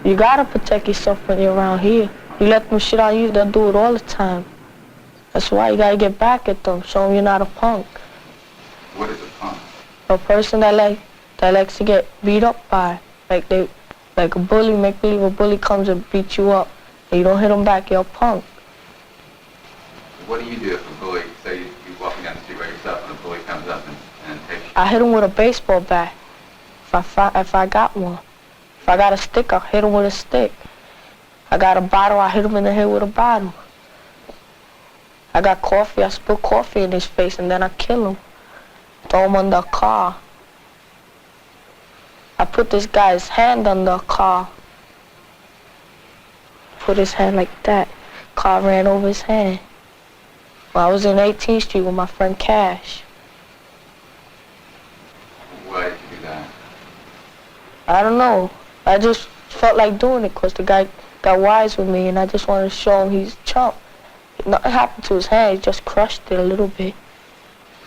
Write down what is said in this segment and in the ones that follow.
You gotta protect yourself when you're around here. You let them shit on you, they'll do it all the time. That's why you gotta get back at them, show them you're not a punk. What is a punk? A person that likes to get beat up by, like a bully, make believe a bully comes and beats you up, and you don't hit them back, you're a punk. What do you do if a bully, say you're walking down the street by yourself and a bully comes up and takes you? I hit him with a baseball bat, if I got one. If I got a stick, I'll hit him with a stick. I got a bottle, I hit him in the head with a bottle. I got coffee, I spill coffee in his face and then I kill him. Throw him under a car. I put this guy's hand under a car. Put his hand like that. Car ran over his hand. Well, I was in 18th Street with my friend Cash. Why did you do that? I don't know. I just felt like doing it because the guy got wise with me and I just wanted to show him he's a chump. Nothing happened to his hand, he just crushed it a little bit.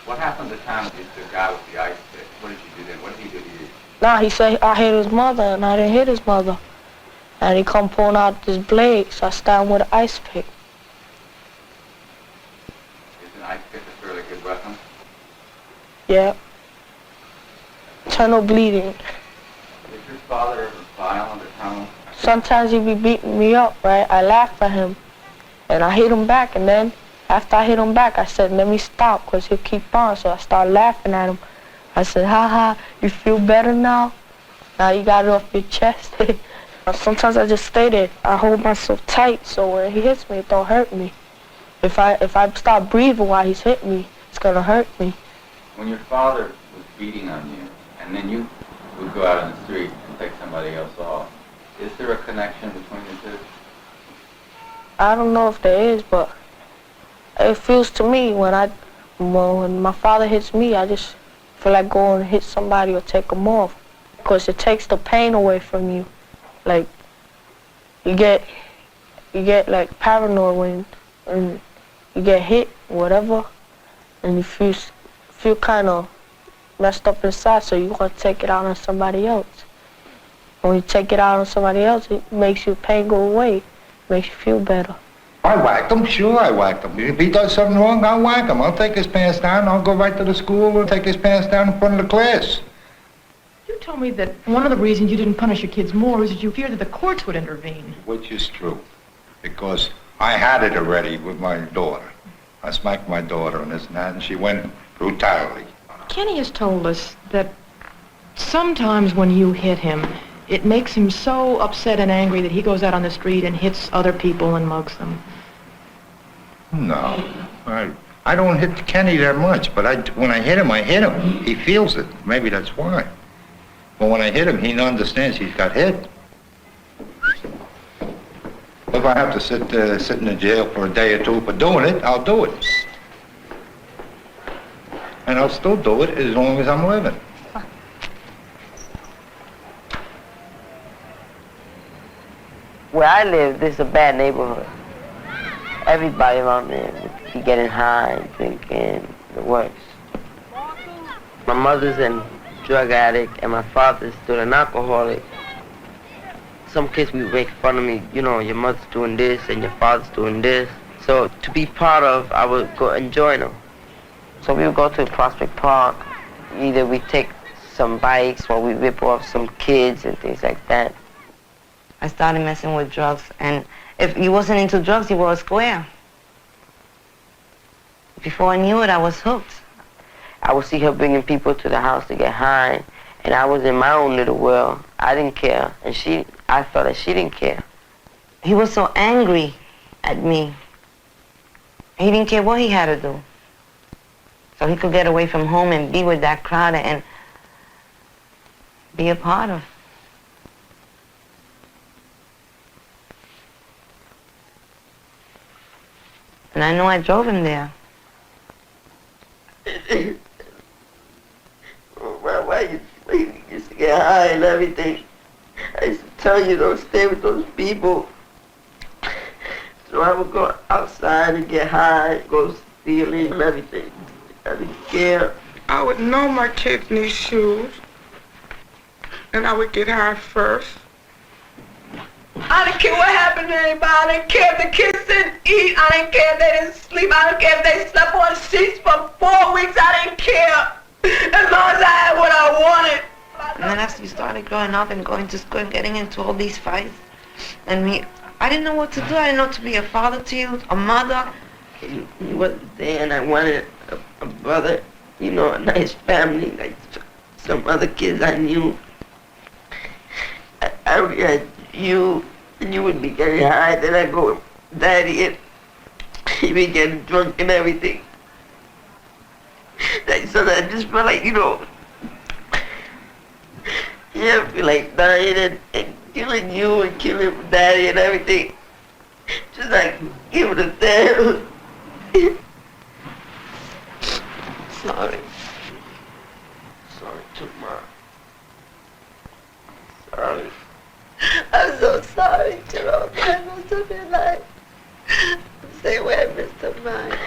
What happened the time with the guy with the ice pick? What did you do then? What did he do to you? Nah, he said I hit his mother and I didn't hit his mother. And he come pulling out this blade, so I stabbed him with an ice pick. Is an ice pick a fairly good weapon? Yeah. Internal bleeding. Is your father ever violent at home? Sometimes he be beating me up, right? I laugh at him. And I hit him back, and then after I hit him back, I said, let me stop, because he'll keep on. So I started laughing at him. I said, ha, you feel better now? Now you got it off your chest. Sometimes I just stay there. I hold myself tight, so when he hits me, it don't hurt me. If I start breathing while he's hitting me, it's going to hurt me. When your father was beating on you, and then you would go out on the street and take somebody else off, is there a connection between the two? I don't know if there is, but it feels to me when my father hits me, I just feel like going and hit somebody or take them off, because it takes the pain away from you. Like you get like paranoid when you get hit, whatever, and you feel kind of messed up inside, so you want to take it out on somebody else. When you take it out on somebody else, it makes your pain go away. Makes you feel better. I whacked him, sure I whacked him. If he does something wrong, I'll whack him. I'll take his pants down, I'll go right to the school and take his pants down in front of the class. You told me that one of the reasons you didn't punish your kids more is that you feared that the courts would intervene. Which is true, because I had it already with my daughter. I smacked my daughter and this and that, and she went brutality. Kenny has told us that sometimes when you hit him, it makes him so upset and angry that he goes out on the street and hits other people and mugs them. No, I don't hit Kenny that much, but when I hit him, He feels it. Maybe that's why. But when I hit him, he understands he's got hit. If I have to sit in the jail for a day or two for doing it, I'll do it. And I'll still do it as long as I'm living. Where I live, this is a bad neighborhood. Everybody around there would be getting high, drinking, the works. My mother's a drug addict and my father's still an alcoholic. Some kids would make fun of me, you know, your mother's doing this and your father's doing this. So to be part of, I would go and join them. So we would go to Prospect Park. Either we take some bikes or we rip off some kids and things like that. I started messing with drugs, and if you wasn't into drugs, you were a square. Before I knew it, I was hooked. I would see her bringing people to the house to get high, and I was in my own little world. I didn't care, and I thought that she didn't care. He was so angry at me. He didn't care what he had to do. So he could get away from home and be with that crowd and be a part of. And I know I drove him there. Why you used to get high and everything? I used to tell you, don't stay with those people. So I would go outside and get high, go stealing and everything. I didn't care. I would know my kids need shoes, and I would get high first. to anybody. I didn't care if the kids didn't eat. I didn't care if they didn't sleep. I didn't care if they slept on sheets for 4 weeks. I didn't care. As long as I had what I wanted. And then as we started growing up and going to school and getting into all these fights, and I didn't know what to do. I didn't know to be a father to you, a mother. He wasn't there, and I wanted a brother, you know, a nice family, like some other kids I knew. I realized you would be getting high, then I go with Daddy, and he be getting drunk and everything. So I just felt like, you know, I feel like dying and killing you and killing Daddy and everything. Just like, give it a damn. Sorry. Sorry, tomorrow. Sorry. I'm so sorry, Jerome. I must have been like, say where Mr. Mine.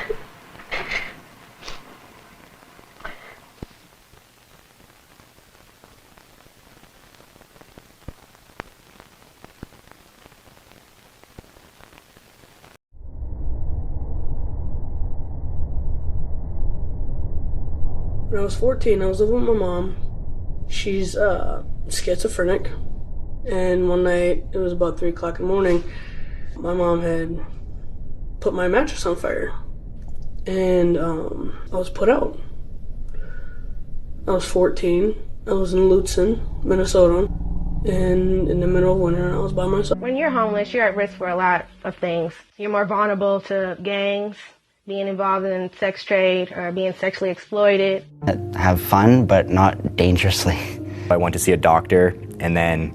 When I was 14, I was living with my mom. She's schizophrenic. And one night, it was about 3 o'clock in the morning, my mom had put my mattress on fire. And I was put out. I was 14. I was in Lutsen, Minnesota. And in the middle of winter, I was by myself. When you're homeless, you're at risk for a lot of things. You're more vulnerable to gangs, being involved in sex trade, or being sexually exploited. Have fun, but not dangerously. I went to see a doctor, and then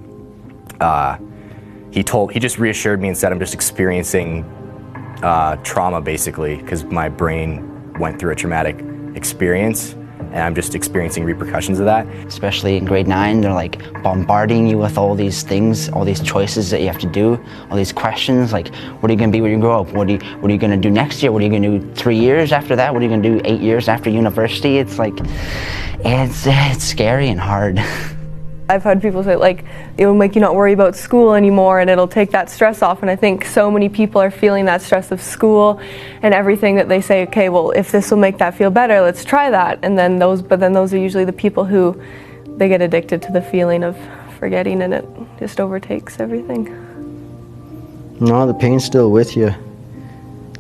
he just reassured me and said I'm just experiencing trauma, basically, because my brain went through a traumatic experience, and I'm just experiencing repercussions of that. Especially in grade 9, they're like bombarding you with all these things, all these choices that you have to do, all these questions, like what are you gonna be when you grow up? What are you gonna do next year? What are you gonna do 3 years after that? What are you gonna do 8 years after university? It's like, it's scary and hard. I've had people say, like, it'll make you not worry about school anymore and it'll take that stress off, and I think so many people are feeling that stress of school and everything that they say, okay, well, if this will make that feel better, let's try that. And then those are usually the people who, they get addicted to the feeling of forgetting, and it just overtakes everything. No, the pain's still with you.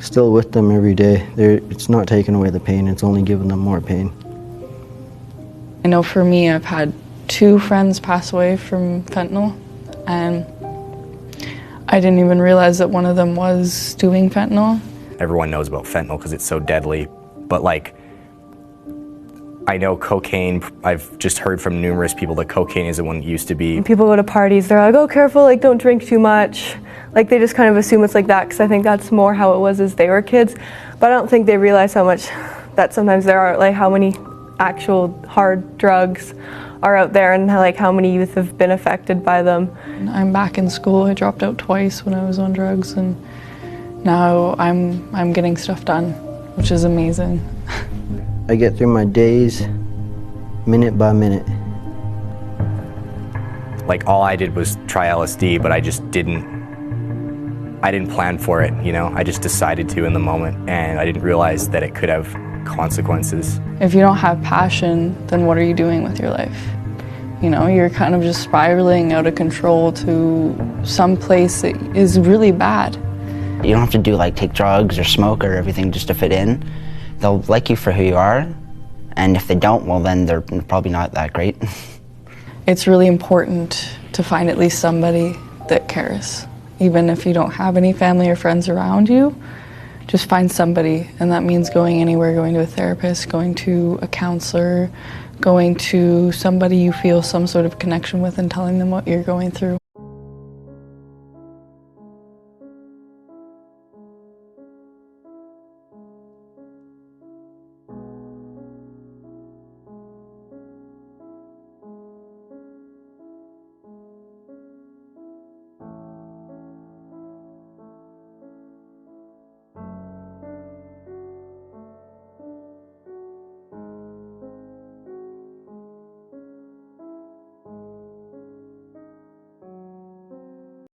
Still with them every day. It's not taking away the pain, it's only giving them more pain. I know for me, I've had 2 friends pass away from fentanyl, and I didn't even realize that one of them was doing fentanyl. Everyone knows about fentanyl because it's so deadly, but like, I know cocaine, I've just heard from numerous people that cocaine isn't what it used to be. When people go to parties, they're like, oh, careful, like, don't drink too much. Like, they just kind of assume it's like that, because I think that's more how it was as they were kids. But I don't think they realize how much that sometimes there are, like, how many actual hard drugs are out there, and like how many youth have been affected by them. I'm back in school. I dropped out twice when I was on drugs, and now I'm getting stuff done, which is amazing. I get through my days minute by minute. Like, all I did was try LSD, but I didn't plan for it, you know? I just decided to in the moment, and I didn't realize that it could have consequences. If you don't have passion, then what are you doing with your life? You know, you're kind of just spiraling out of control to some place that is really bad. You don't have to do like take drugs or smoke or everything just to fit in. They'll like you for who you are, and if they don't, well then they're probably not that great. It's really important to find at least somebody that cares. Even if you don't have any family or friends around you, just find somebody, and that means going anywhere, going to a therapist, going to a counselor, going to somebody you feel some sort of connection with and telling them what you're going through.